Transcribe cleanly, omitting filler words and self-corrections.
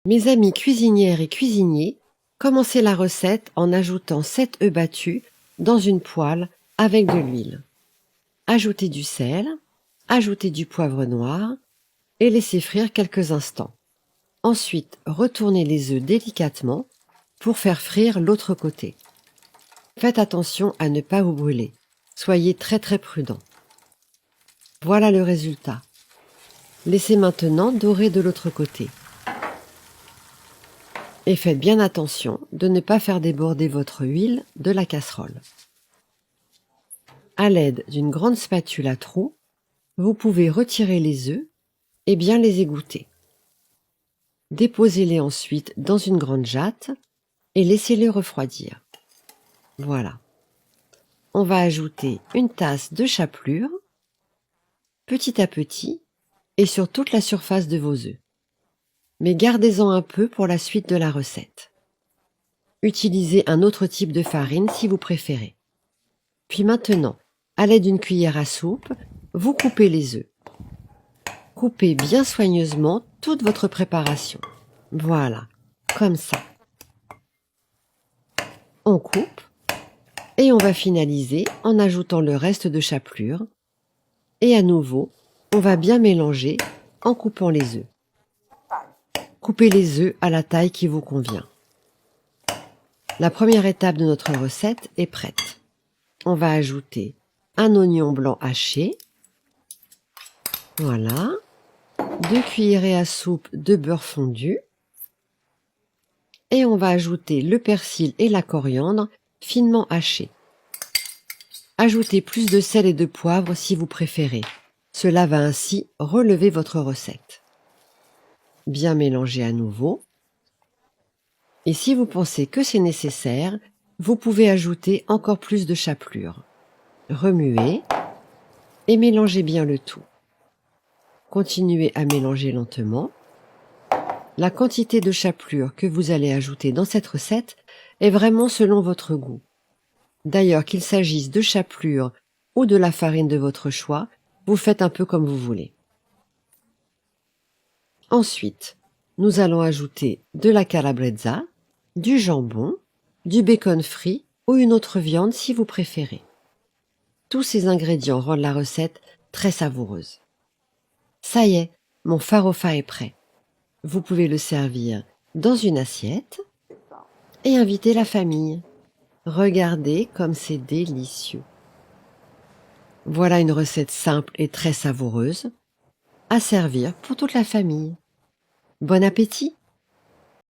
Mes amis cuisinières et cuisiniers, commencez la recette en ajoutant 7 œufs battus dans une poêle avec de l'huile. Ajoutez du sel, ajoutez du poivre noir et laissez frire quelques instants. Ensuite, retournez les œufs délicatement pour faire frire l'autre côté. Faites attention à ne pas vous brûler. Soyez très prudent. Voilà le résultat. Laissez maintenant dorer de l'autre côté. Et faites bien attention de ne pas faire déborder votre huile de la casserole. À l'aide d'une grande spatule à trous, vous pouvez retirer les œufs et bien les égoutter. Déposez-les ensuite dans une grande jatte et laissez-les refroidir. Voilà. On va ajouter une tasse de chapelure, petit à petit, et sur toute la surface de vos œufs. Mais gardez-en un peu pour la suite de la recette. Utilisez un autre type de farine si vous préférez. Puis maintenant, à l'aide d'une cuillère à soupe, vous coupez les œufs. Coupez bien soigneusement toute votre préparation. Voilà, comme ça. On coupe et on va finaliser en ajoutant le reste de chapelure. Et à nouveau, on va bien mélanger en coupant les œufs. Coupez les œufs à la taille qui vous convient. La première étape de notre recette est prête. On va ajouter un oignon blanc haché. Voilà. 2 cuillerées à soupe de beurre fondu. Et on va ajouter le persil et la coriandre finement hachés. Ajoutez plus de sel et de poivre si vous préférez. Cela va ainsi relever votre recette. Bien mélanger à nouveau. Et si vous pensez que c'est nécessaire, vous pouvez ajouter encore plus de chapelure. Remuez et mélangez bien le tout. Continuez à mélanger lentement. La quantité de chapelure que vous allez ajouter dans cette recette est vraiment selon votre goût. D'ailleurs, qu'il s'agisse de chapelure ou de la farine de votre choix, vous faites un peu comme vous voulez. Ensuite, nous allons ajouter de la calabresa, du jambon, du bacon frit ou une autre viande si vous préférez. Tous ces ingrédients rendent la recette très savoureuse. Ça y est, mon farofa est prêt. Vous pouvez le servir dans une assiette et inviter la famille. Regardez comme c'est délicieux. Voilà une recette simple et très savoureuse à servir pour toute la famille. Bon appétit!